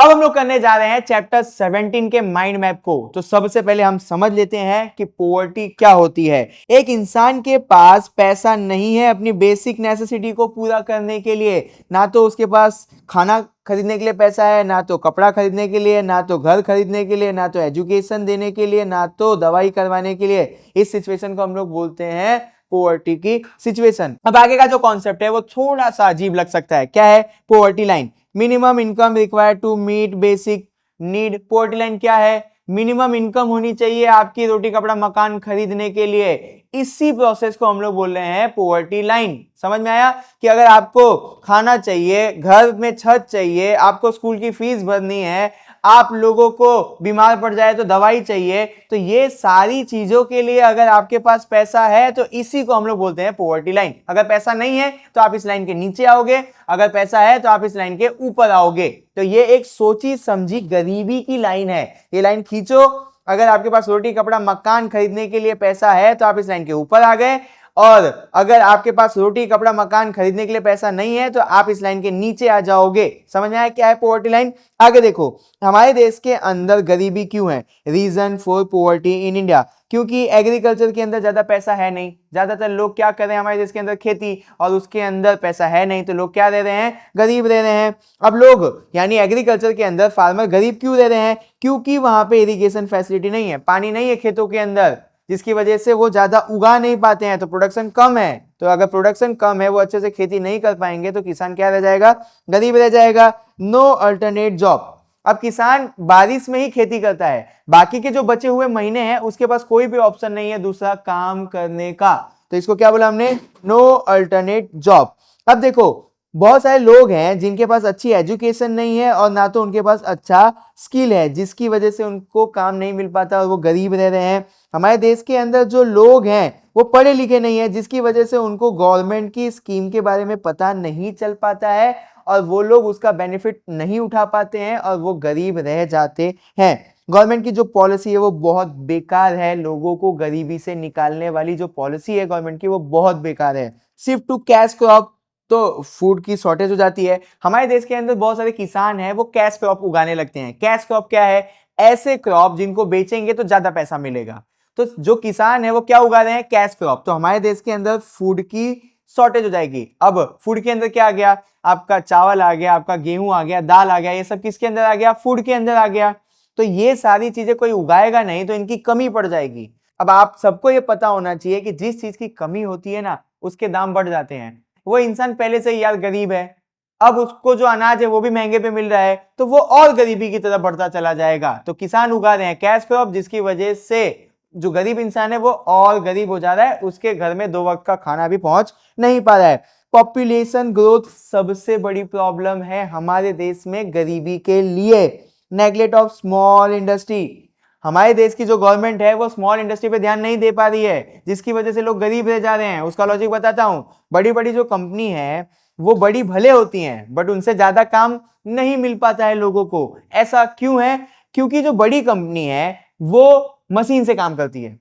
अब हम लोग करने जा रहे हैं चैप्टर 17 के माइंड मैप को। तो सबसे पहले हम समझ लेते हैं कि पॉवर्टी क्या होती है। एक इंसान के पास पैसा नहीं है अपनी बेसिक नेसेसिटी को पूरा करने के लिए। ना तो उसके पास खाना खरीदने के लिए पैसा है, ना तो कपड़ा खरीदने के लिए, ना तो घर खरीदने के लिए, ना तो एजुकेशन देने के लिए, ना तो दवाई करवाने के लिए। इस सिचुएशन को हम लोग बोलते हैं पॉवर्टी की सिचुएशन। अब आगे का जो कॉन्सेप्ट है वो थोड़ा सा अजीब लग सकता है। क्या है poverty line? Minimum income required to meet basic need. Poverty line क्या है? मिनिमम इनकम होनी चाहिए आपकी रोटी कपड़ा मकान खरीदने के लिए। इसी प्रोसेस को हम लोग बोल रहे हैं पॉवर्टी लाइन। समझ में आया कि अगर आपको खाना चाहिए, घर में छत चाहिए, आपको स्कूल की फीस भरनी है, आप लोगों को बीमार पड़ जाए तो दवाई चाहिए, तो ये सारी चीजों के लिए अगर आपके पास पैसा है तो इसी को हम लोग बोलते हैं पॉवर्टी लाइन। अगर पैसा नहीं है तो आप इस लाइन के नीचे आओगे, अगर पैसा है तो आप इस लाइन के ऊपर आओगे। तो ये एक सोची समझी गरीबी की लाइन है। ये लाइन खींचो, अगर आपके पास रोटी कपड़ा मकान खरीदने के लिए पैसा है तो आप इस लाइन के ऊपर आ गए, और अगर आपके पास रोटी कपड़ा मकान खरीदने के लिए पैसा नहीं है तो आप इस लाइन के नीचे आ जाओगे। समझ में आया क्या है पॉवर्टी लाइन? आगे देखो, हमारे देश के अंदर गरीबी क्यों है? Reason for poverty in India, क्योंकि एग्रीकल्चर के अंदर ज्यादा पैसा है नहीं। ज्यादातर लोग क्या कर रहे हैं हमारे देश के अंदर? खेती, और उसके अंदर पैसा है नहीं तो लोग क्या रह रहे हैं? गरीब रह रहे हैं। अब लोग यानी एग्रीकल्चर के अंदर फार्मर गरीब क्यों रह रहे हैं? क्योंकि वहां पे इरिगेशन फैसिलिटी नहीं है, पानी नहीं है खेतों के अंदर, जिसकी वजह से वो ज्यादा उगा नहीं पाते हैं, तो प्रोडक्शन कम है। तो अगर प्रोडक्शन कम है, वो अच्छे से खेती नहीं कर पाएंगे, तो किसान क्या रह जाएगा? गरीब रह जाएगा। No alternate job. अब किसान बारिश में ही खेती करता है, बाकी के जो बचे हुए महीने हैं उसके पास कोई भी ऑप्शन नहीं है दूसरा काम करने का, तो इसको क्या बोला हमने? No alternate job. अब देखो, बहुत सारे लोग हैं जिनके पास अच्छी एजुकेशन नहीं है और ना तो उनके पास अच्छा स्किल है, जिसकी वजह से उनको काम नहीं मिल पाता और वो गरीब रह रहे हैं। हमारे देश के अंदर जो लोग हैं वो पढ़े लिखे नहीं है, जिसकी वजह से उनको गवर्नमेंट की स्कीम के बारे में पता नहीं चल पाता है और वो लोग उसका बेनिफिट नहीं उठा पाते हैं और वो गरीब रह जाते हैं। गवर्नमेंट की जो पॉलिसी है वो बहुत बेकार है। लोगों को गरीबी से निकालने वाली जो पॉलिसी है गवर्नमेंट की वो बहुत बेकार है। शिफ्ट टू कैश क्रॉप, तो फूड की शॉर्टेज हो जाती है। हमारे देश के अंदर बहुत सारे किसान हैं वो कैश क्रॉप उगाने लगते हैं। कैश क्रॉप क्या है? ऐसे क्रॉप जिनको बेचेंगे तो ज्यादा पैसा मिलेगा। तो जो किसान है वो क्या उगा रहे हैं? Cash crop. तो हमारे देश के अंदर फूड की शॉर्टेज हो जाएगी। अब फूड के अंदर क्या आ गया? आपका चावल आ गया, आपका गेहूं आ गया, दाल आ गया, ये सब किसके अंदर आ गया? फूड के अंदर आ गया। तो ये सारी चीजें कोई उगाएगा नहीं तो इनकी कमी पड़ जाएगी। अब आप सबको ये पता होना चाहिए कि जिस चीज की कमी होती है ना उसके दाम बढ़ जाते हैं। वो इंसान पहले से ही यार गरीब है, अब उसको जो अनाज है वो भी महंगे पे मिल रहा है, तो वो और गरीबी की तरफ बढ़ता चला जाएगा। तो किसान उगा रहे हैं कैश क्रॉप, जिसकी वजह से जो गरीब इंसान है वो और गरीब हो जा रहा है, उसके घर में 2 वक्त का खाना भी पहुंच नहीं पा रहा है। पॉपुलेशन ग्रोथ सबसे बड़ी प्रॉब्लम है हमारे देश में गरीबी के लिए। नेगलेक्ट ऑफ स्मॉल इंडस्ट्री, हमारे देश की जो गवर्नमेंट है वो स्मॉल इंडस्ट्री पे ध्यान नहीं दे पा रही है, जिसकी वजह से लोग गरीब रह जा रहे हैं। उसका लॉजिक बताता हूं। बड़ी बड़ी जो कंपनी है वो बड़ी भले होती हैं, बट उनसे ज्यादा काम नहीं मिल पाता है लोगों को। ऐसा क्यों है? क्योंकि जो बड़ी कंपनी है वो मशीन से काम करती है,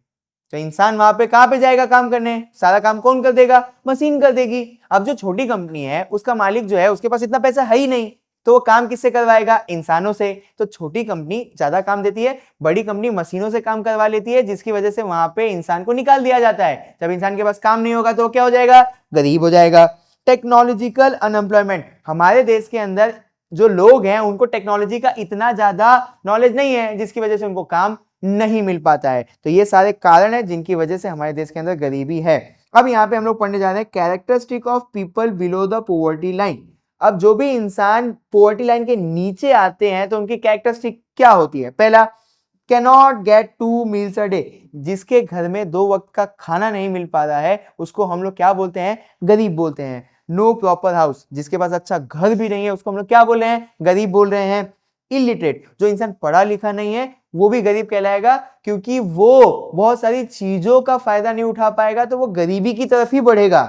तो इंसान वहां पे कहां पे जाएगा काम करने? सारा काम कौन कर देगा? मशीन कर देगी। अब जो छोटी कंपनी है उसका मालिक जो है उसके पास इतना पैसा है ही नहीं, तो वो काम किससे करवाएगा? इंसानों से। तो छोटी कंपनी ज्यादा काम देती है, बड़ी कंपनी मशीनों से काम करवा लेती है, जिसकी वजह से वहां पे इंसान को निकाल दिया जाता है। जब इंसान के पास काम नहीं होगा तो क्या हो जाएगा? गरीब हो जाएगा। टेक्नोलॉजिकल अनएम्प्लॉयमेंट, हमारे देश के अंदर जो लोग हैं उनको टेक्नोलॉजी का इतना ज्यादा नॉलेज नहीं है, जिसकी वजह से उनको काम नहीं मिल पाता है। तो ये सारे कारण हैं जिनकी वजह से हमारे देश के अंदर गरीबी है। अब यहाँ पे हम लोग पढ़ने जा रहे हैं characteristic of people below the poverty line. अब जो भी इंसान पॉवर्टी लाइन के नीचे आते हैं तो उनकी कैरेक्टरिस्टिक क्या होती है? पहला, cannot get 2 meals a day, जिसके घर में 2 वक्त का खाना नहीं मिल पा रहा है उसको हम लोग क्या बोलते हैं? गरीब बोलते हैं। नो प्रॉपर हाउस, जिसके पास अच्छा घर भी नहीं है उसको हम लोग क्या बोल रहे हैं? गरीब बोल रहे हैं। इलिटरेट, जो इंसान पढ़ा लिखा नहीं है वो भी गरीब कहलाएगा, क्योंकि वो बहुत सारी चीजों का फायदा नहीं उठा पाएगा तो वो गरीबी की तरफ ही बढ़ेगा।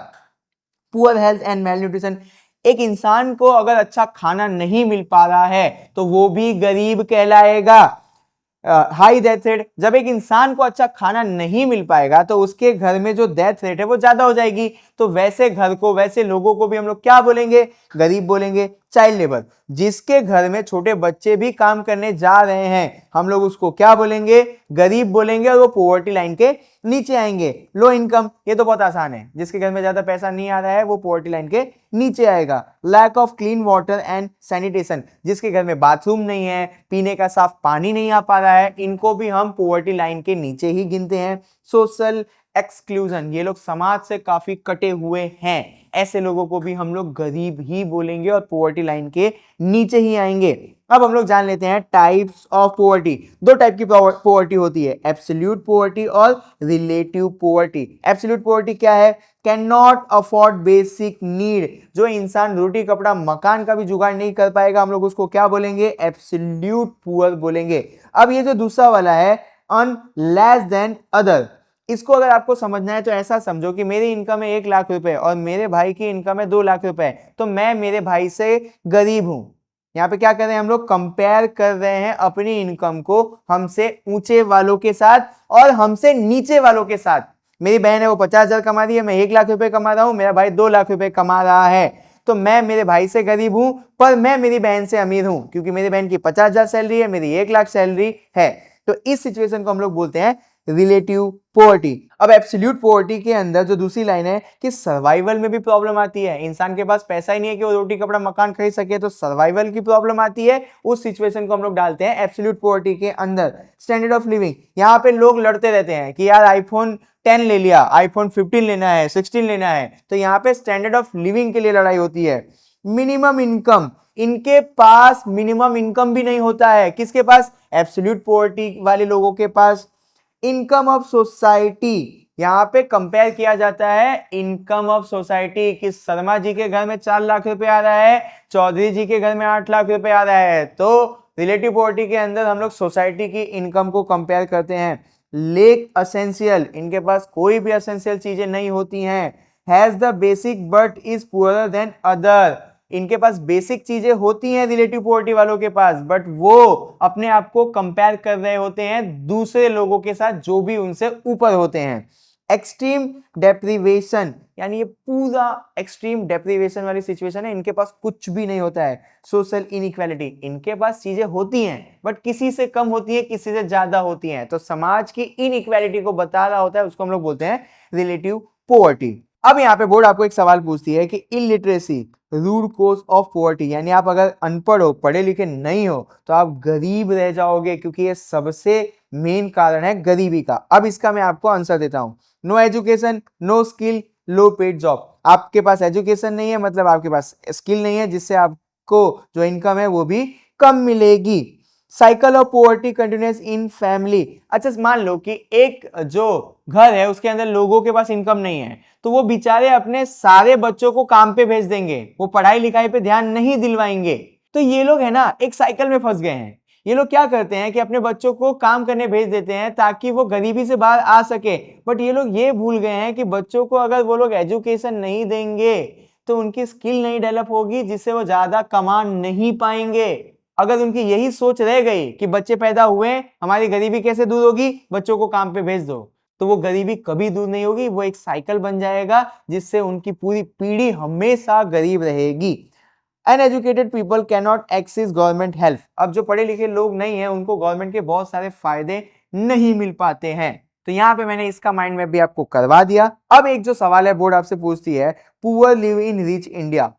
Poor health and mail nutrition, एक इंसान को अगर अच्छा खाना नहीं मिल पा रहा है तो वो भी गरीब कहलाएगा। हाई डेथ रेट, जब एक इंसान को अच्छा खाना नहीं मिल पाएगा तो उसके घर में जो डेथ रेट है वो ज्यादा हो जाएगी, तो वैसे घर को, वैसे लोगों को भी हम लोग क्या बोलेंगे? गरीब बोलेंगे। चाइल्ड लेबर, जिसके घर में छोटे बच्चे भी काम करने जा रहे हैं, हम लोग उसको क्या बोलेंगे? गरीब बोलेंगे, और वो पॉवर्टी लाइन के नीचे आएंगे। लो इनकम, ये तो बहुत आसान है, जिसके घर में ज्यादा पैसा नहीं आ रहा है वो पॉवर्टी लाइन के नीचे आएगा। Lack of clean water and sanitation, जिसके घर में बाथरूम नहीं है, पीने का साफ पानी नहीं आ पा रहा है, इनको भी हम पॉवर्टी लाइन के नीचे ही गिनते हैं। सोशल एक्सक्लूजन, ये लोग समाज से काफी कटे हुए हैं, ऐसे लोगों को भी हम लोग गरीब ही बोलेंगे और पॉवर्टी लाइन के नीचे ही आएंगे। अब हम लोग जान लेते हैं टाइप्स ऑफ पॉवर्टी। दो टाइप की पॉवर्टी होती है, एब्सोल्यूट पॉवर्टी और रिलेटिव पॉवर्टी। एब्सोल्यूट पॉवर्टी क्या है? Can not afford basic need, जो इंसान रोटी कपड़ा मकान का भी जुगाड़ नहीं कर पाएगा, हम लोग उसको क्या बोलेंगे? एब्सोल्यूट पुअर बोलेंगे। अब ये जो दूसरा वाला है, अन लेस देन अदर, इसको अगर आपको समझना है तो ऐसा समझो कि मेरी इनकम है 1 लाख रुपए और मेरे भाई की इनकम है 2 लाख रुपए, तो मैं मेरे भाई से गरीब हूं। यहाँ पे क्या कर रहे हैं हम लोग? कंपेयर कर रहे हैं अपनी इनकम को हमसे ऊंचे वालों के साथ और हमसे नीचे वालों के साथ। मेरी बहन है वो 50,000 कमा रही है, मैं 1 लाख रुपए कमा रहा हूं, मेरा भाई 2 लाख रुपए कमा रहा है, तो मैं मेरे भाई से गरीब हूं, पर मैं मेरी बहन से अमीर हूं, क्योंकि मेरी बहन की 50,000 सैलरी है, मेरी 1 लाख सैलरी है। तो इस सिचुएशन को हम लोग बोलते हैं रिलेटिव पॉवर्टी। अब एब्सोल्यूट पॉवर्टी के अंदर जो दूसरी लाइन है कि सर्वाइवल में भी प्रॉब्लम आती है, इंसान के पास पैसा ही नहीं है कि वो रोटी कपड़ा मकान खरीद सके, तो सर्वाइवल की प्रॉब्लम आती है, उस सिचुएशन को हम लोग डालते हैं एब्सोल्यूट पॉवर्टी के अंदर। स्टैंडर्ड ऑफ लिविंग, यहाँ पे लोग लड़ते रहते हैं कि यार आईफोन 10 ले लिया, आईफोन 15 लेना है, 16 लेना है, तो यहाँ पे स्टैंडर्ड ऑफ लिविंग के लिए लड़ाई होती है। मिनिमम इनकम, इनके पास मिनिमम इनकम भी नहीं होता है, किसके पास? एब्सोल्यूट पॉवर्टी वाले लोगों के पास। इनकम ऑफ सोसाइटी, यहां पे कंपेयर किया जाता है इनकम ऑफ सोसाइटी कि शर्मा जी के घर में 4 लाख रुपए आ रहा है, चौधरी जी के घर में 8 लाख रुपए आ रहा है, तो रिलेटिव पॉवर्टी के अंदर हम लोग सोसाइटी की इनकम को कंपेयर करते हैं। लेक असेंशियल, इनके पास कोई भी असेंशियल चीजें नहीं होती हैं। Has the basic but is poorer than other, इनके पास बेसिक चीजें होती हैं रिलेटिव पॉवर्टी वालों के पास, बट वो अपने आप को कंपेयर कर रहे होते हैं दूसरे लोगों के साथ जो भी उनसे ऊपर होते हैं। एक्सट्रीम डेप्रीवेशन, यानी ये पूरा एक्सट्रीम डेप्रीवेशन वाली सिचुएशन है, इनके पास कुछ भी नहीं होता है। सोशल इनइक्वालिटी, इनके पास चीजें होती हैं बट किसी से कम होती है, किसी से ज्यादा होती हैं, तो समाज की इनइक्वालिटी को बता रहा होता है, उसको हम लोग बोलते हैं रिलेटिव पॉवर्टी। अब यहाँ पे बोर्ड आपको एक सवाल पूछती है कि illiteracy root cause of poverty, यानी आप अगर अनपढ़ हो, पढ़े लिखे नहीं हो, तो आप गरीब रह जाओगे, क्योंकि ये सबसे मेन कारण है गरीबी का। अब इसका मैं आपको आंसर देता हूं। नो एजुकेशन, नो स्किल, लो पेड जॉब, आपके पास एजुकेशन नहीं है मतलब आपके पास स्किल नहीं है, जिससे आपको जो इनकम है वो भी कम मिलेगी। Cycle of poverty continuous in family, अच्छा मान लो कि एक जो घर है उसके अंदर लोगों के पास इनकम नहीं है, तो वो बेचारे अपने सारे बच्चों को काम पे भेज देंगे, वो पढ़ाई लिखाई पे ध्यान नहीं दिलवाएंगे, तो ये लोग है ना एक साइकिल में फंस गए हैं। ये लोग क्या करते हैं कि अपने बच्चों को काम करने भेज देते हैं ताकि वो गरीबी से बाहर आ सके, बट ये लोग ये भूल गए हैं कि बच्चों को अगर वो लोग एजुकेशन नहीं देंगे तो उनकी स्किल नहीं डेवलप होगी, जिससे वो ज्यादा कमा नहीं पाएंगे। अगर उनकी यही सोच रह गई कि बच्चे पैदा हुए हमारी गरीबी कैसे दूर होगी, बच्चों को काम पे भेज दो, तो वो गरीबी कभी दूर नहीं होगी, वो एक साइकिल बन जाएगा जिससे उनकी पूरी पीढ़ी हमेशा गरीब रहेगी। Uneducated people can not access government help, अब जो पढ़े लिखे लोग नहीं है उनको गवर्नमेंट के बहुत सारे फायदे नहीं मिल पाते हैं। तो यहाँ पे मैंने इसका माइंड मैप भी आपको करवा दिया। अब एक जो सवाल है बोर्ड आपसे पूछती है, poor live in rich India,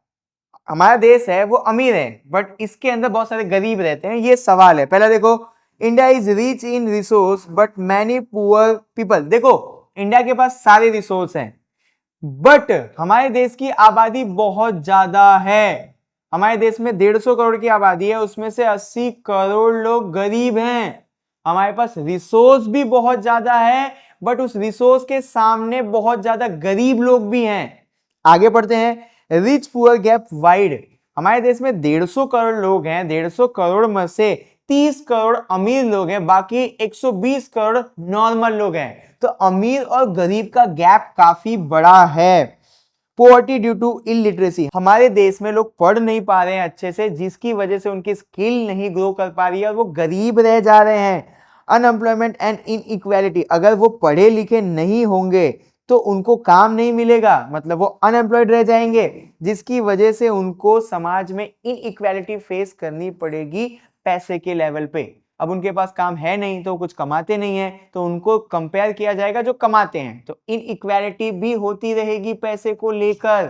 हमारा देश है वो अमीर है बट इसके अंदर बहुत सारे गरीब रहते हैं, ये सवाल है। पहला देखो, India is rich in resource but many poor people, देखो इंडिया के पास सारे रिसोर्स हैं बट हमारे देश की आबादी बहुत ज्यादा है। हमारे देश में 150 करोड़ की आबादी है, उसमें से 80 करोड़ लोग गरीब हैं। हमारे पास रिसोर्स भी बहुत ज्यादा है बट उस रिसोर्स के सामने बहुत ज्यादा गरीब लोग भी हैं। आगे पढ़ते हैं, रिच पुअर गैप वाइड, हमारे देश में 150 करोड़ लोग हैं, 150 करोड़ में से 30 करोड़ अमीर लोग हैं, बाकी 120 करोड़ नॉर्मल लोग हैं, तो अमीर और गरीब का गैप काफी बड़ा है। पॉवर्टी ड्यू टू इलिटरेसी, हमारे देश में लोग पढ़ नहीं पा रहे हैं अच्छे से, जिसकी वजह से उनकी स्किल नहीं ग्रो कर पा रही है और वो गरीब रह जा रहे हैं। अनएम्प्लॉयमेंट एंड इनइक्वालिटी, अगर वो पढ़े लिखे नहीं होंगे तो उनको काम नहीं मिलेगा, मतलब वो अनएम्प्लॉयड रह जाएंगे, जिसकी वजह से उनको समाज में इनइक्वालिटी फेस करनी पड़ेगी पैसे के लेवल पे। अब उनके पास काम है नहीं तो कुछ कमाते नहीं है, तो उनको कंपेयर किया जाएगा जो कमाते हैं, तो इनइक्वालिटी भी होती रहेगी पैसे को लेकर।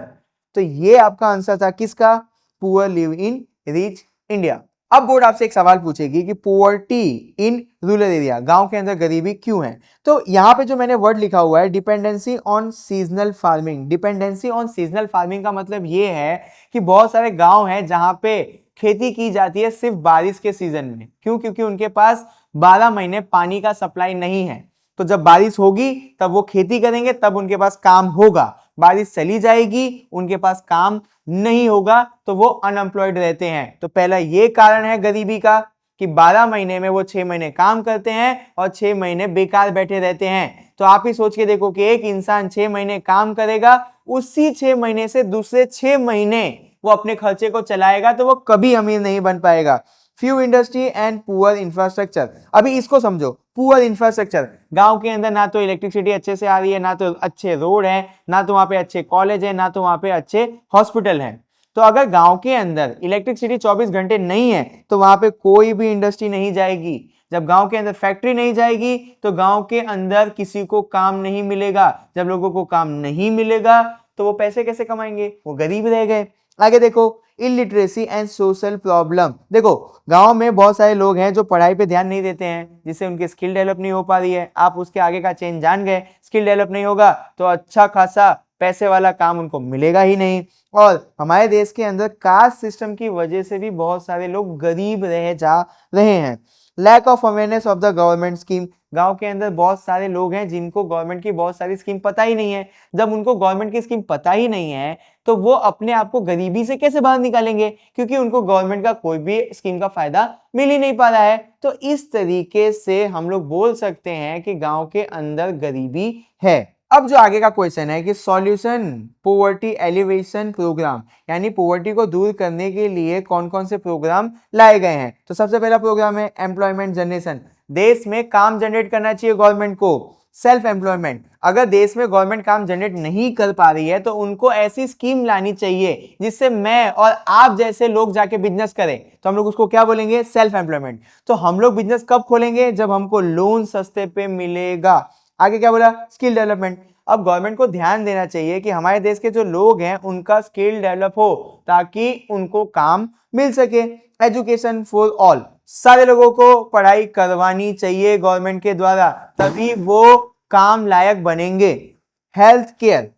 तो ये आपका आंसर था किसका? Poor live in rich India. अब बोर्ड आपसे एक सवाल पूछेगी कि पोवर्टी इन रूरल एरिया, गांव के अंदर गरीबी क्यों है? तो यहाँ पे जो मैंने वर्ड लिखा हुआ है dependency on seasonal farming, dependency on seasonal farming का मतलब ये है कि बहुत सारे गांव हैं जहां पे खेती की जाती है सिर्फ बारिश के सीजन में। क्यों? क्योंकि उनके पास 12 महीने पानी का सप्लाई नहीं है। तो जब बारिश होगी तब वो खेती करेंगे, तब उनके पास काम होगा। बारिश चली जाएगी, उनके पास काम नहीं होगा, तो वो अनएम्प्लॉयड रहते हैं। तो पहला ये कारण है गरीबी का कि 12 महीने में वो 6 महीने काम करते हैं और 6 महीने बेकार बैठे रहते हैं। तो आप ही सोच के देखो कि एक इंसान 6 महीने काम करेगा, उसी 6 महीने से दूसरे 6 महीने वो अपने खर्चे को चलाएगा, तो वो कभी अमीर नहीं बन पाएगा। Few industry and poor infrastructure. अभी इसको समझो, पुअर इंफ्रास्ट्रक्चर, गांव के अंदर ना तो इलेक्ट्रिसिटी अच्छे से आ रही है, ना तो अच्छे रोड है, ना तो वहां पे अच्छे कॉलेज है, ना तो वहां पे अच्छे हॉस्पिटल हैं। तो अगर गांव के अंदर इलेक्ट्रिसिटी 24 घंटे नहीं है तो वहां पे कोई भी इंडस्ट्री नहीं जाएगी। जब गांव के अंदर फैक्ट्री नहीं जाएगी तो गांव के अंदर किसी को काम नहीं मिलेगा। जब लोगों को काम नहीं मिलेगा तो वो पैसे कैसे कमाएंगे? वो गरीब रह गए। आगे देखो, इलिटरेसी एंड सोशल प्रॉब्लम। देखो, गांव में बहुत सारे लोग हैं जो पढ़ाई पे ध्यान नहीं देते हैं, जिससे उनकी स्किल डेवलप नहीं हो पा रही है। आप उसके आगे का चेन जान गए, स्किल डेवलप नहीं होगा तो अच्छा खासा पैसे वाला काम उनको मिलेगा ही नहीं। और हमारे देश के अंदर कास्ट सिस्टम की वजह से भी बहुत सारे लोग गरीब रह जा रहे हैं। Lack of awareness of the government scheme. गांव के अंदर बहुत सारे लोग हैं जिनको गवर्नमेंट की बहुत सारी स्कीम पता ही नहीं है। जब उनको गवर्नमेंट की स्कीम पता ही नहीं है तो वो अपने आप को गरीबी से कैसे बाहर निकालेंगे? क्योंकि उनको गवर्नमेंट का कोई भी स्कीम का फायदा मिल ही नहीं पा रहा है। तो इस तरीके से हम लोग बोल सकते हैं कि गांव के अंदर गरीबी है। अब जो आगे का क्वेश्चन है कि सॉल्यूशन पोवर्टी एलिवेशन प्रोग्राम, यानी पोवर्टी को दूर करने के लिए कौन कौन से प्रोग्राम लाए गए हैं। तो सबसे पहला प्रोग्राम है एम्प्लॉयमेंट जनरेशन। देश में काम जनरेट करना चाहिए गवर्नमेंट को। सेल्फ एम्प्लॉयमेंट, अगर देश में गवर्नमेंट काम जनरेट नहीं कर पा रही है तो उनको ऐसी स्कीम लानी चाहिए जिससे मैं और आप जैसे लोग जाके बिजनेस करें। तो हम लोग उसको क्या बोलेंगे? Self employment. तो हम लोग बिजनेस कब खोलेंगे? जब हमको लोन सस्ते पे मिलेगा। आगे क्या बोला? Skill development. अब गवर्नमेंट को ध्यान देना चाहिए कि हमारे देश के जो लोग हैं उनका स्किल डेवलप हो ताकि उनको काम मिल सके। एजुकेशन फॉर ऑल, सारे लोगों को पढ़ाई करवानी चाहिए गवर्नमेंट के द्वारा, तभी वो काम लायक बनेंगे। हेल्थ केयर,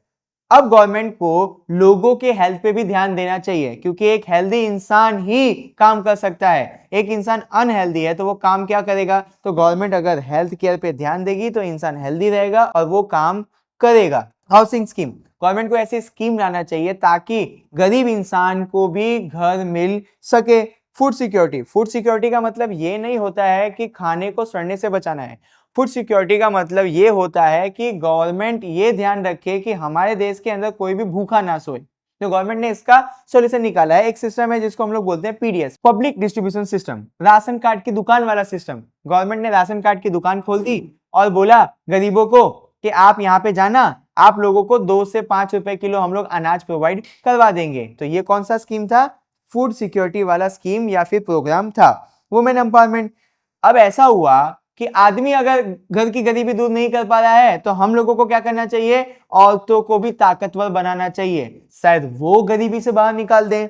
अब गवर्नमेंट को लोगों के हेल्थ पे भी ध्यान देना चाहिए क्योंकि एक हेल्दी इंसान ही काम कर सकता है। एक इंसान अनहेल्दी है तो वो काम क्या करेगा? तो गवर्नमेंट अगर हेल्थ केयर पे ध्यान देगी तो इंसान हेल्दी रहेगा और वो काम करेगा। हाउसिंग स्कीम, गवर्नमेंट को ऐसी स्कीम लाना चाहिए ताकि गरीब इंसान को भी घर मिल सके। फूड सिक्योरिटी, फूड सिक्योरिटी का मतलब ये नहीं होता है कि खाने को सड़ने से बचाना है। फूड सिक्योरिटी का मतलब ये होता है कि गवर्नमेंट ये ध्यान रखे कि हमारे देश के अंदर कोई भी भूखा ना सोए। तो गवर्नमेंट ने इसका सॉल्यूशन निकाला है। एक सिस्टम है जिसको हम लोग बोलते हैं PDS, public distribution system, ration card की दुकान वाला सिस्टम। गवर्नमेंट ने राशन कार्ड की दुकान खोल दी और बोला गरीबों को कि आप यहाँ पे जाना, आप लोगों को 2 से 5 रुपए किलो हम लोग अनाज प्रोवाइड करवा देंगे। तो ये कौन सा स्कीम था? फूड सिक्योरिटी वाला स्कीम या फिर प्रोग्राम था। वुमेन एम्पावरमेंट, अब ऐसा हुआ कि आदमी अगर घर की गरीबी दूर नहीं कर पा रहा है तो हम लोगों को क्या करना चाहिए? औरतों को भी ताकतवर बनाना चाहिए, शायद वो गरीबी से बाहर निकाल दें।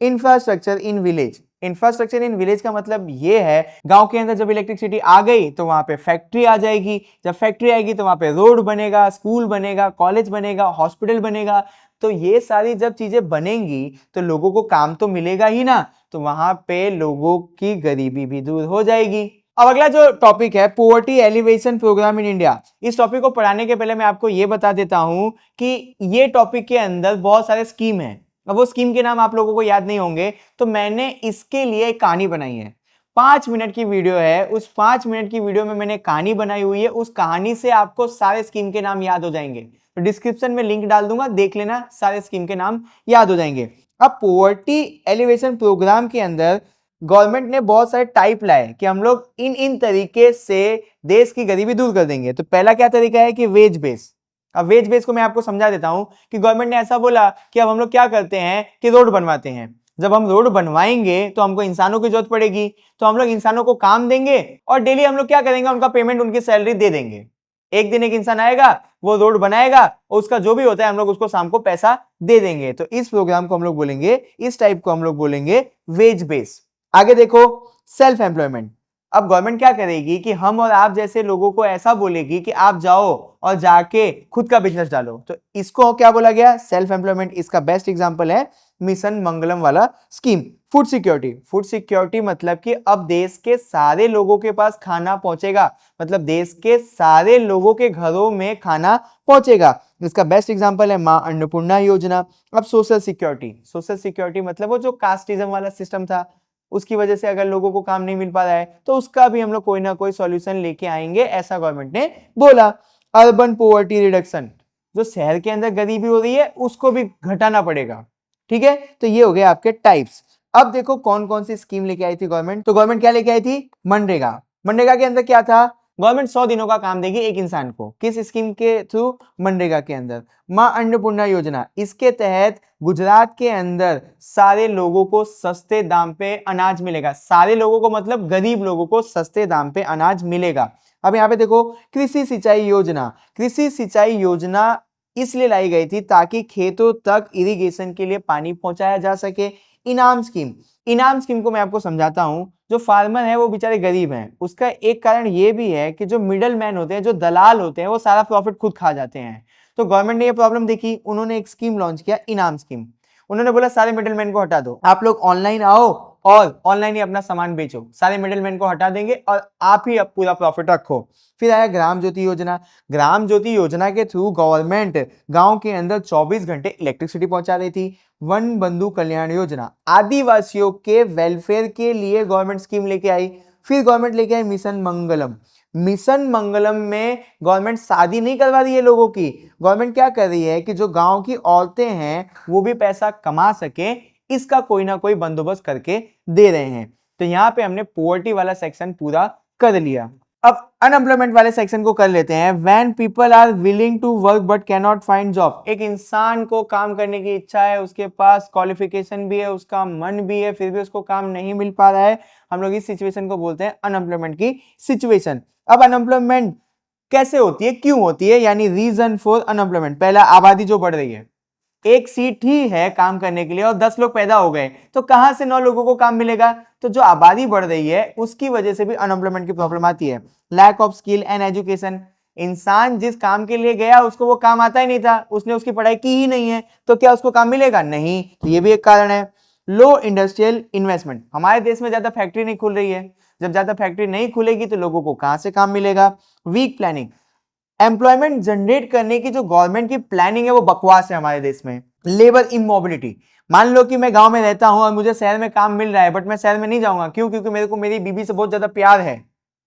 Infrastructure in village, infrastructure in village का मतलब ये है गांव के अंदर जब इलेक्ट्रिसिटी आ गई तो वहां पे फैक्ट्री आ जाएगी। जब फैक्ट्री आएगी तो वहां पे रोड बनेगा, स्कूल बनेगा, कॉलेज बनेगा, हॉस्पिटल बनेगा। तो ये सारी जब चीजें बनेंगी तो लोगों को काम तो मिलेगा ही ना, तो वहां पे लोगों की गरीबी भी दूर हो जाएगी। अब अगला जो टॉपिक है poverty alleviation programme in India. इस टॉपिक को पढ़ाने के पहले मैं आपको ये बता देता हूं कि ये टॉपिक के अंदर बहुत सारे स्कीम हैं। अब वो स्कीम के नाम आप लोगों को याद नहीं होंगे तो मैंने इसके लिए एक कहानी बनाई है। 5 मिनट की वीडियो है, उस 5 मिनट की वीडियो में मैंने कहानी बनाई हुई है। उस कहानी से आपको सारे स्कीम के नाम याद हो जाएंगे। तो डिस्क्रिप्शन में लिंक डाल दूंगा, देख लेना, सारे स्कीम के नाम याद हो जाएंगे। अब पोवर्टी एलिवेशन प्रोग्राम के अंदर गवर्नमेंट ने बहुत सारे टाइप लाए कि हम लोग इन इन तरीके से देश की गरीबी दूर कर देंगे। तो पहला क्या तरीका है कि वेज बेस, अब वेज बेस को मैं आपको समझा देता हूं कि गवर्नमेंट ने ऐसा बोला कि अब हम लोग क्या करते हैं कि रोड बनवाते हैं। जब हम रोड बनवाएंगे तो हमको इंसानों की जरूरत पड़ेगी, तो हम लोग इंसानों को काम देंगे और डेली हम लोग क्या करेंगे, उनका पेमेंट, उनकी सैलरी दे देंगे। एक दिन एक इंसान आएगा, वो रोड बनाएगा और उसका जो भी होता है हम लोग उसको शाम को पैसा दे देंगे। तो इस प्रोग्राम को हम लोग बोलेंगे, इस टाइप को हम लोग बोलेंगे वेज बेस। आगे देखो, सेल्फ एम्प्लॉयमेंट। अब गवर्नमेंट क्या करेगी कि हम और आप जैसे लोगों को ऐसा बोलेगी कि आप जाओ और जाके खुद का बिजनेस डालो। तो इसको क्या बोला गया, सेल्फ एम्प्लॉयमेंट। इसका बेस्ट एग्जांपल है मिशन मंगलम वाला scheme. Food security, food security मतलब कि अब देश के सारे लोगों के पास खाना पहुंचेगा, मतलब देश के सारे लोगों के घरों में खाना पहुंचेगा। इसका बेस्ट एग्जांपल है मां अन्नपूर्णा योजना। अब सोशल सिक्योरिटी, सोशल सिक्योरिटी मतलब वो जो कास्टिज्म वाला सिस्टम था, उसकी वजह से अगर लोगों को काम नहीं मिल पा रहा है तो उसका भी हम लोग कोई ना कोई सॉल्यूशन लेके आएंगे, ऐसा गवर्नमेंट ने बोला। अर्बन पोवर्टी रिडक्शन, जो शहर के अंदर गरीबी हो रही है उसको भी घटाना पड़ेगा। ठीक है, तो ये हो गए आपके टाइप्स। अब देखो कौन कौन सी स्कीम लेके आई थी गवर्नमेंट। तो गवर्नमेंट क्या लेके आई थी, मनरेगा। मनरेगा के अंदर क्या था, गवर्नमेंट 100 दिनों का काम देगी एक इंसान को। किस स्कीम के थ्रू, मनरेगा के अंदर। मां अन्नपूर्णा योजना, इसके तहत गुजरात के अंदर सारे लोगों को सस्ते दाम पे अनाज मिलेगा। सारे लोगों को मतलब गरीब लोगों को सस्ते दाम पे अनाज मिलेगा। अब यहाँ पे देखो कृषि सिंचाई योजना। कृषि सिंचाई योजना इसलिए लाई गई थी ताकि खेतों तक इरिगेशन के लिए पानी पहुंचाया जा सके। इनाम स्कीम, इनाम स्कीम को मैं आपको समझाता हूं। जो फार्मर है वो बेचारे गरीब हैं, उसका एक कारण ये भी है कि जो मिडल मैन होते हैं, जो दलाल होते हैं, वो सारा प्रॉफिट खुद खा जाते हैं। तो गवर्नमेंट ने ये प्रॉब्लम देखी, उन्होंने एक स्कीम लॉन्च किया, इनाम स्कीम। उन्होंने बोला सारे मिडलमैन को हटा दो, आप लोग ऑनलाइन आओ और ऑनलाइन ही अपना सामान बेचो, सारे मिडलमैन को हटा देंगे और आप ही अब पूरा प्रॉफिट रखो। फिर आया ग्राम ज्योति योजना। ग्राम ज्योति योजना के थ्रू गवर्नमेंट गांव के अंदर 24 घंटे इलेक्ट्रिसिटी पहुंचा रही थी। वन बंधु कल्याण योजना, आदिवासियों के वेलफेयर के लिए गवर्नमेंट स्कीम लेके आई। फिर गवर्नमेंट लेके आई मिशन मंगलम। मिशन मंगलम में गवर्नमेंट शादी नहीं करवा रही है लोगों की, गवर्नमेंट क्या कर रही है कि जो गांव की औरतें हैं वो भी पैसा कमा सके, इसका कोई ना कोई बंदोबस्त करके दे रहे हैं। तो यहाँ पे हमने पोवर्टी वाला सेक्शन पूरा कर लिया। अब अनएम्प्लॉयमेंट वाले सेक्शन को कर लेते हैं। When people are willing to work but can not find job, एक इंसान को काम करने की इच्छा है, उसके पास क्वालिफिकेशन भी है, उसका मन भी है, फिर भी उसको काम नहीं मिल पा रहा है, हम लोग इस सिचुएशन को बोलते हैं अनएम्प्लॉयमेंट की सिचुएशन। अब अनएम्प्लॉयमेंट कैसे होती है, क्यों होती है, यानी रीजन फॉर अनएम्प्लॉयमेंट। पहला, आबादी जो बढ़ रही है, एक सीट ही है काम करने के लिए और 10 लोग पैदा हो गए, तो कहां से 9 लोगों को काम मिलेगा। तो जो आबादी बढ़ रही है उसकी वजह से भी अनएम्प्लॉयमेंट की प्रॉब्लम आती है। Lack of skill and education, इंसान जिस काम के लिए गया उसको वो काम आता ही नहीं था, उसने उसकी पढ़ाई की ही नहीं है, तो क्या उसको काम मिलेगा, नहीं। तो ये भी एक कारण है। लो इंडस्ट्रियल इन्वेस्टमेंट, हमारे देश में ज्यादा फैक्ट्री नहीं खुल रही है, जब ज्यादा फैक्ट्री नहीं खुलेगी तो लोगों को कहां से काम मिलेगा। वीक प्लानिंग, एम्प्लॉयमेंट जनरेट करने की जो गवर्नमेंट की प्लानिंग है वो बकवास है हमारे देश में। लेबर इमोबिलिटी, मान लो कि मैं गांव में रहता हूं और मुझे शहर में काम मिल रहा है, बट मैं शहर में नहीं जाऊंगा, क्यों, क्योंकि मेरे को मेरी बीबी से बहुत ज्यादा प्यार है।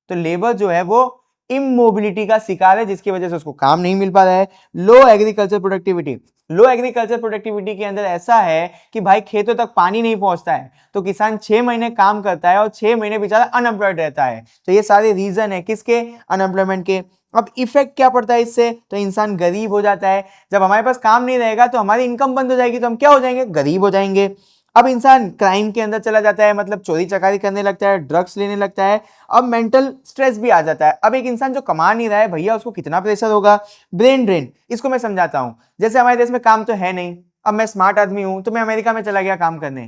तो लेबर जो है वो इमोबिलिटी का शिकार है, जिसकी वजह से उसको काम नहीं मिल पा रहा है। लो एग्रीकल्चर प्रोडक्टिविटी, लो एग्रीकल्चर प्रोडक्टिविटी के अंदर ऐसा है कि भाई खेतों तक पानी नहीं पहुंचता है, तो किसान 6 महीने काम करता है और 6 महीने बेचारा अनएम्प्लॉयड रहता है। तो ये सारे रीजन है किसके, अनएम्प्लॉयमेंट के। अब इफेक्ट क्या पड़ता है इससे, तो इंसान गरीब हो जाता है। जब हमारे पास काम नहीं रहेगा तो हमारी इनकम बंद हो जाएगी, तो हम क्या हो जाएंगे, गरीब हो जाएंगे। अब इंसान क्राइम के अंदर चला जाता है, मतलब चोरी चकारी करने लगता है, ड्रग्स लेने लगता है। अब मेंटल स्ट्रेस भी आ जाता है। अब एक इंसान जो कमा नहीं रहा है भैया, उसको कितना प्रेशर होगा। ब्रेन ड्रेन, इसको मैं समझाता हूं। जैसे हमारे देश में काम तो है नहीं, अब मैं स्मार्ट आदमी हूं तो मैं अमेरिका में चला गया काम करने,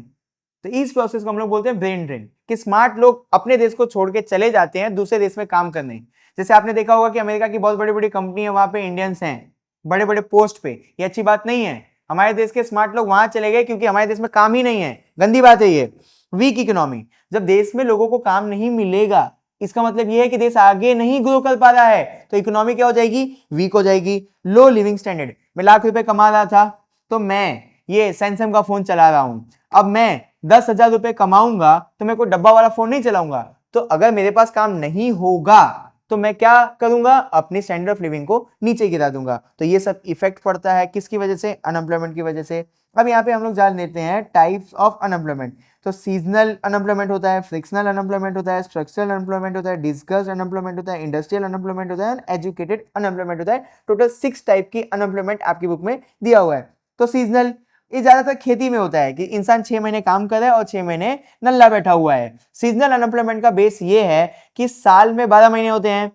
तो इस प्रोसेस को हम लोग बोलते हैं ब्रेन ड्रेन, कि स्मार्ट लोग अपने देश को छोड़ के चले जाते हैं दूसरे देश में काम करने। जैसे आपने देखा होगा कि अमेरिका की बहुत बड़ी बड़ी कंपनी है, वहां पे इंडियंस हैं बड़े बड़े पोस्ट पे, ये अच्छी बात नहीं है। हमारे देश के स्मार्ट लोग वहां चले गए क्योंकि हमारे देश में काम ही नहीं है, गंदी बात है ये। वीक इकोनॉमी, जब देश में लोगों को काम नहीं मिलेगा इसका मतलब ये है कि देश आगे नहीं ग्रो कर पा रहा है, तो इकोनॉमी क्या हो जाएगी, वीक हो जाएगी। लो लिविंग स्टैंडर्ड, मैं लाख रुपए कमा रहा था तो मैं ये सैमसंग का फोन चला रहा हूं, अब मैं 10,000 रुपए कमाऊंगा तो मैं कोई डब्बा वाला फोन नहीं चलाऊंगा। तो अगर मेरे पास काम नहीं होगा तो मैं क्या करूंगा, अपनी स्टैंडर्ड ऑफ लिविंग को नीचे गिरा दूंगा। तो ये सब इफेक्ट पड़ता है किसकी वजह से, अनएम्प्लॉयमेंट की वजह से। अब यहाँ पे हम लोग जान लेते हैं टाइप्स ऑफ अनएम्प्लॉयमेंट। तो सीजनल अनएम्प्लॉयमेंट होता है, फ्रिक्शनल अनएम्प्लॉयमेंट होता है, स्ट्रक्चरल अनएम्प्लॉयमेंट होता है, डिस्कस्ड अनएम्प्लॉयमेंट होता है, इंडस्ट्रियल अनएम्प्लॉयमेंट होता है, एजुकेटेड अनएम्प्लॉयमेंट होता है। टोटल 6 टाइप की अनएम्प्लॉयमेंट आपकी बुक में दिया हुआ है। तो सीजनल, ये ज्यादातर खेती में होता है कि इंसान 6 महीने काम कर रहा है और 6 महीने नल्ला बैठा हुआ है। सीजनल अनएम्प्लॉयमेंट का बेस ये है कि साल में 12 महीने होते हैं,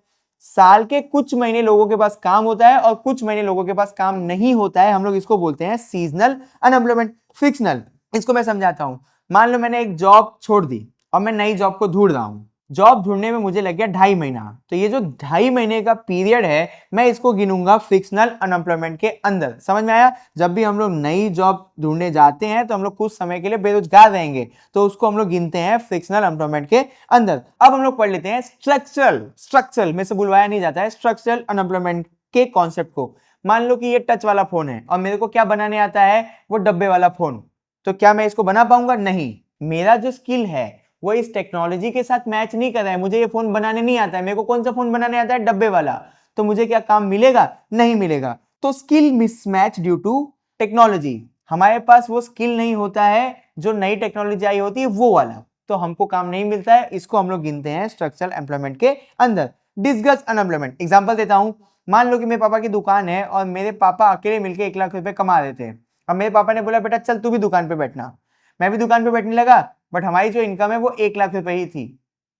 साल के कुछ महीने लोगों के पास काम होता है और कुछ महीने लोगों के पास काम नहीं होता है, हम लोग इसको बोलते हैं सीजनल अनएम्प्लॉयमेंट। फिक्शनल, इसको मैं समझाता हूं। मान लो मैंने एक जॉब छोड़ दी और मैं नई जॉब को ढूंढ रहा हूं। जॉब ढूंढने में मुझे लग गया 2.5 महीना, तो ये जो 2.5 महीने का पीरियड है मैं इसको गिनूंगा फिक्शनल अनएम्प्लॉयमेंट के अंदर। समझ में आया? जब भी हम लोग नई जॉब ढूंढने जाते हैं तो हम लोग कुछ समय के लिए बेरोजगार रहेंगे, तो उसको हम लोग गिनते हैं फिक्शनल अनएम्प्लॉयमेंट के अंदर। अब हम लोग पढ़ लेते हैं स्ट्रक्चरल में से बुलवाया नहीं जाता है, स्ट्रक्चरल अनएम्प्लॉयमेंट के कॉन्सेप्ट को। मान लो कि ये टच वाला फोन है और मेरे को क्या बनाने आता है, वो डब्बे वाला फोन। तो क्या मैं इसको बना पाऊंगा? नहीं। मेरा जो स्किल है वो इस टेक्नोलॉजी के साथ मैच नहीं कर रहा है, मुझे ये फोन बनाने नहीं आता है। मेरे को कौन सा फोन बनाने आता है? डब्बे वाला। तो मुझे क्या काम मिलेगा? नहीं मिलेगा। तो skill mismatch due to technology, हमारे पास वो स्किल नहीं होता है जो नई टेक्नोलॉजी आई होती है वो वाला, तो हमको काम नहीं मिलता है। इसको हम लोग गिनते हैं स्ट्रक्चरल एम्प्लॉयमेंट के अंदर। डिस्कस्ड अनएम्प्लॉयमेंट, एग्जांपल देता हूं। मान लो कि मेरे पापा की दुकान है और मेरे पापा अकेले मिलकर 1 लाख रुपए कमा रहे थे। अब मेरे पापा ने बोला बेटा चल तू भी दुकान पे बैठना। मैं भी दुकान पे बैठने लगा, बट हमारी जो इनकम है वो 1 लाख रुपए ही थी।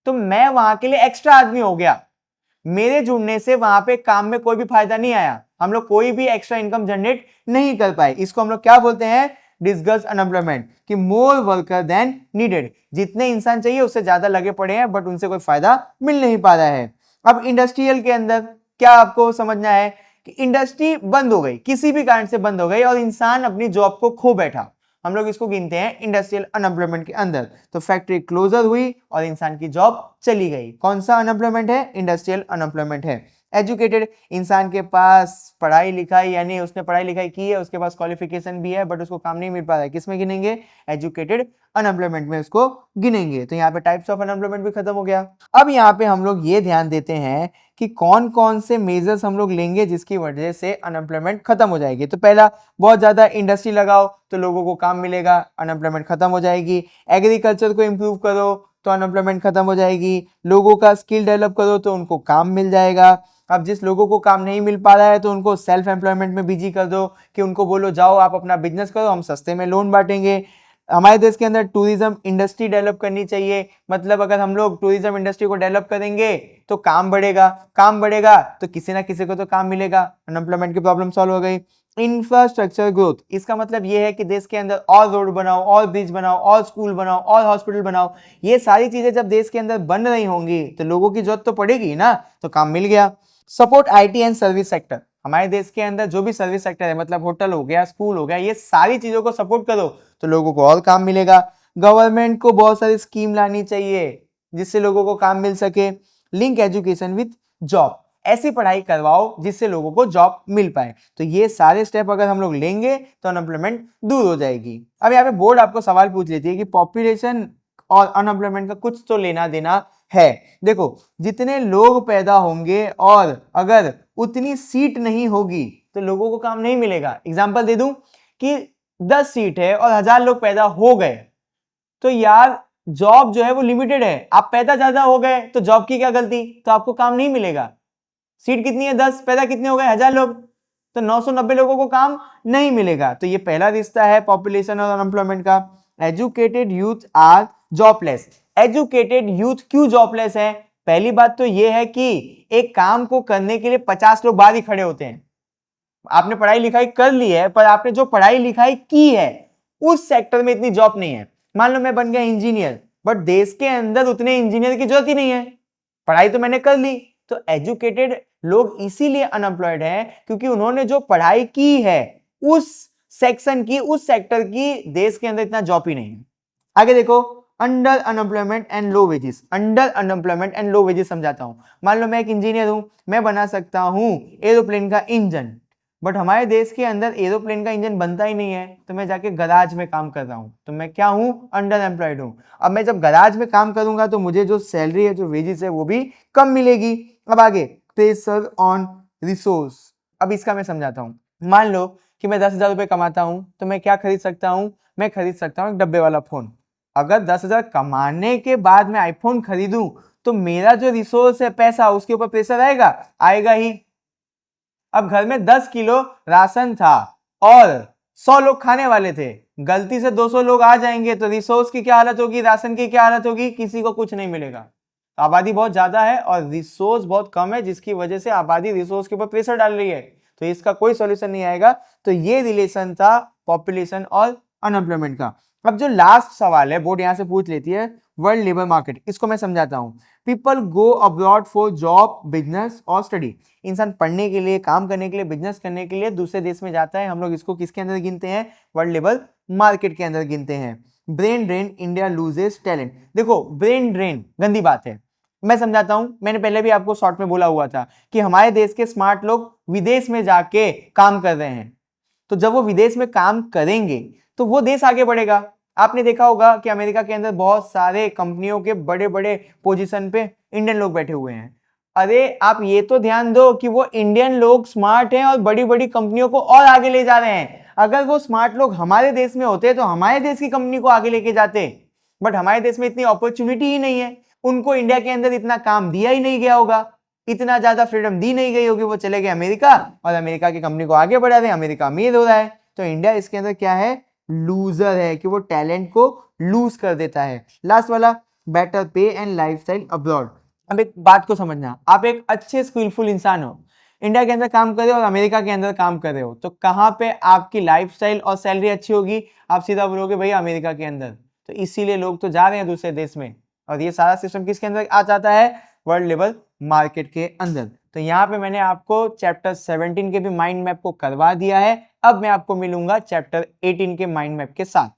तो मैं वहां के लिए एक्स्ट्रा आदमी हो गया। मेरे जुड़ने से वहां पे काम में कोई भी फायदा नहीं आया, हम लोग कोई भी एक्स्ट्रा इनकम जनरेट नहीं कर पाए। इसको हम लोग क्या बोलते हैं? डिस्कस्ड अनएम्प्लॉयमेंट, कि मोर वर्कर देन नीडेड, जितने इंसान चाहिए उससे ज्यादा लगे पड़े हैं बट उनसे कोई फायदा मिल नहीं पा रहा है। अब इंडस्ट्रियल के अंदर क्या आपको समझना है कि इंडस्ट्री बंद हो गई, किसी भी कारण से बंद हो गई और इंसान अपनी जॉब को खो बैठा, हम लोग इसको गिनते हैं इंडस्ट्रियल अनएम्प्लॉयमेंट के अंदर। तो फैक्ट्री क्लोजर हुई और इंसान की जॉब चली गई। कौन सा अनएम्प्लॉयमेंट है? इंडस्ट्रियल अनएम्प्लॉयमेंट है। एजुकेटेड, इंसान के पास पढ़ाई लिखाई, यानी उसने पढ़ाई लिखाई की है, उसके पास क्वालिफिकेशन भी है बट उसको काम नहीं मिल पा रहा है, किसमें गिनेंगे? एजुकेटेड अनएम्प्लॉयमेंट में उसको गिनेंगे। तो यहाँ पे टाइप्स ऑफ अनएम्प्लॉयमेंट भी खत्म हो गया। अब यहाँ पे हम लोग ये ध्यान देते हैं कि कौन कौन से मेजर्स हम लोग लेंगे जिसकी वजह से अनएम्प्लॉयमेंट खत्म हो जाएगी। तो पहला, बहुत ज्यादा इंडस्ट्री लगाओ तो लोगों को काम मिलेगा, अनएम्प्लॉयमेंट खत्म हो जाएगी। एग्रीकल्चर को इंप्रूव करो तो अनएम्प्लॉयमेंट खत्म हो जाएगी। लोगों का स्किल डेवलप करो तो उनको काम मिल जाएगा। अब जिस लोगों को काम नहीं मिल पा रहा है तो उनको सेल्फ एम्प्लॉयमेंट में बिजी कर दो, कि उनको बोलो जाओ आप अपना बिजनेस करो, हम सस्ते में लोन बांटेंगे। हमारे देश के अंदर टूरिज्म इंडस्ट्री डेवलप करनी चाहिए, मतलब अगर हम लोग टूरिज्म इंडस्ट्री को डेवलप करेंगे तो काम बढ़ेगा, काम बढ़ेगा तो किसी ना किसी को तो काम मिलेगा, अनएम्प्लॉयमेंट की प्रॉब्लम सॉल्व हो गई। इंफ्रास्ट्रक्चर ग्रोथ, इसका मतलब ये है कि देश के अंदर और रोड बनाओ, और ब्रिज बनाओ, और स्कूल बनाओ, और हॉस्पिटल बनाओ। ये सारी चीजें जब देश के अंदर बन रही होंगी तो लोगों की जरूरत तो पड़ेगी ना, तो काम मिल गया। Support IT and service sector, हमारे देश के अंदर जो भी सर्विस सेक्टर है, मतलब होटल हो गया, स्कूल हो गया, ये सारी चीजों को सपोर्ट करो तो लोगों को और काम मिलेगा। गवर्नमेंट को बहुत सारी स्कीम लानी चाहिए जिससे लोगों को काम मिल सके। लिंक एजुकेशन विद जॉब, ऐसी पढ़ाई करवाओ जिससे लोगों को जॉब मिल पाए। तो ये सारे स्टेप अगर हम लोग लेंगे तो अनएम्प्लॉयमेंट दूर हो जाएगी। अब यहाँ पे बोर्ड आपको सवाल पूछ लेती है कि पॉपुलेशन और अनएम्प्लॉयमेंट का कुछ तो लेना देना है। देखो, जितने लोग पैदा होंगे और अगर उतनी सीट नहीं होगी तो लोगों को काम नहीं मिलेगा। एग्जांपल दे दूं कि 10 सीट है और 1000 लोग पैदा हो गए, तो यार जॉब जो है वो लिमिटेड है। आप पैदा ज्यादा हो गए तो जॉब की क्या गलती, तो आपको काम नहीं मिलेगा। सीट कितनी है? 10, पैदा कितने हो गए? 1000 लोग, तो 990 लोगों को काम नहीं मिलेगा। तो ये पहला रिश्ता है पॉपुलेशन और अनएम्प्लॉयमेंट का। Educated youth are jobless, educated youth क्यों जॉबलेस है? पहली बात तो ये है कि एक काम को करने के लिए 50 लोग बाहर ही खड़े होते हैं। आपने पढ़ाई लिखाई कर ली है पर आपने जो पढ़ाई लिखाई की है उस सेक्टर में इतनी जॉब नहीं है। मान लो मैं बन गया इंजीनियर, बट देश के अंदर उतने इंजीनियर की जरूरत ही नहीं है, पढ़ाई तो मैंने कर ली। तो एजुकेटेड लोग इसीलिए अनएम्प्लॉयड हैं क्योंकि उन्होंने जो पढ़ाई की है उस सेक्शन की, उस सेक्टर की देश के अंदर इतना जॉब ही नहीं है। आगे देखो, under unemployment and low wages. Under unemployment and low wages समझाता हूं। मान लो मैं एक इंजीनियर हूं, मैं बना सकता हूं एरोप्लेन का इंजन, बट हमारे देश के अंदर एरोप्लेन का इंजन बनता ही नहीं है, तो मैं जाके गराज में काम कर रहा हूं, तो मैं क्या हूं? अंडर एम्प्लॉयड हूं। अब मैं जब गराज में काम करूंगा तो मुझे जो सैलरी है, जो वेजेस है, वो भी कम मिलेगी। अब आगे, प्रेशर ऑन रिसोर्स। अब इसका मैं समझाता हूं। मान लो कि मैं 10,000 रुपए कमाता हूं, तो मैं क्या खरीद सकता हूं? मैं खरीद सकता हूं एक डब्बे वाला फोन। अगर 10,000 कमाने के बाद मैं आईफोन खरीदूं तो मेरा जो रिसोर्स है पैसा, उसके ऊपर प्रेशर आएगा? आएगा ही। अब घर में 10 किलो राशन था और 100 लोग खाने वाले थे, गलती से 200 लोग आ जाएंगे तो रिसोर्स की क्या हालत होगी, राशन की क्या हालत होगी? किसी को कुछ नहीं मिलेगा। आबादी बहुत ज्यादा है और रिसोर्स बहुत कम है, जिसकी वजह से आबादी रिसोर्स के ऊपर प्रेशर डाल रही है, तो इसका कोई सॉल्यूशन नहीं आएगा। तो ये रिलेशन था पॉपुलेशन और अनएम्प्लॉयमेंट का। अब जो लास्ट सवाल है बोर्ड यहां से पूछ लेती है, वर्ल्ड लेबर मार्केट, इसको मैं समझाता हूं। People go abroad for job, business और स्टडी। इंसान पढ़ने के लिए, काम करने के लिए, बिजनेस करने के लिए दूसरे देश में जाता है। हम लोग इसको किसके अंदर गिनते हैं? वर्ल्ड लेबर मार्केट के अंदर गिनते हैं। Brain drain, India loses talent. देखो ब्रेन ड्रेन गंदी बात है, मैं समझाता हूं। मैंने पहले भी आपको शॉर्ट में बोला हुआ था कि हमारे देश के स्मार्ट लोग विदेश में जाके काम कर रहे हैं, तो जब वो विदेश में काम करेंगे तो वो देश आगे बढ़ेगा। आपने देखा होगा कि अमेरिका के अंदर बहुत सारे कंपनियों के बड़े बड़े पोजीशन पे इंडियन लोग बैठे हुए हैं। अरे आप ये तो ध्यान दो कि वो इंडियन लोग स्मार्ट हैं और बड़ी बड़ी कंपनियों को और आगे ले जा रहे हैं। अगर वो स्मार्ट लोग हमारे देश में होते तो हमारे देश की कंपनी को आगे लेके जाते, बट हमारे देश में इतनी अपॉर्चुनिटी ही नहीं है। उनको इंडिया के अंदर इतना काम दिया ही नहीं गया होगा, इतना ज्यादा फ्रीडम दी नहीं गई होगी, वो चले गए अमेरिका और अमेरिका की कंपनी को आगे बढ़ा रहे हैं, अमेरिका अमीर हो रहा है। तो इंडिया इसके अंदर क्या है? लूजर है, कि वो टैलेंट को लूज कर देता है। लास्ट वाला, बेटर पे एंड लाइफस्टाइल अब्रॉड। अब एक बात को समझना, आप एक अच्छे स्किलफुल इंसान हो, इंडिया के अंदर काम कर रहे हो और अमेरिका के अंदर काम कर रहे हो, तो कहां पे आपकी लाइफस्टाइल और सैलरी अच्छी होगी? आप सीधा बोलोगे भैया अमेरिका के अंदर। तो इसीलिए लोग तो जा रहे हैं दूसरे देश में, और ये सारा सिस्टम किसके अंदर आ जाता है? वर्ल्ड लेवल मार्केट के अंदर। तो यहाँ पे मैंने आपको चैप्टर 17 के भी माइंड मैप को करवा दिया है। अब मैं आपको मिलूंगा चैप्टर 18 के माइंड मैप के साथ।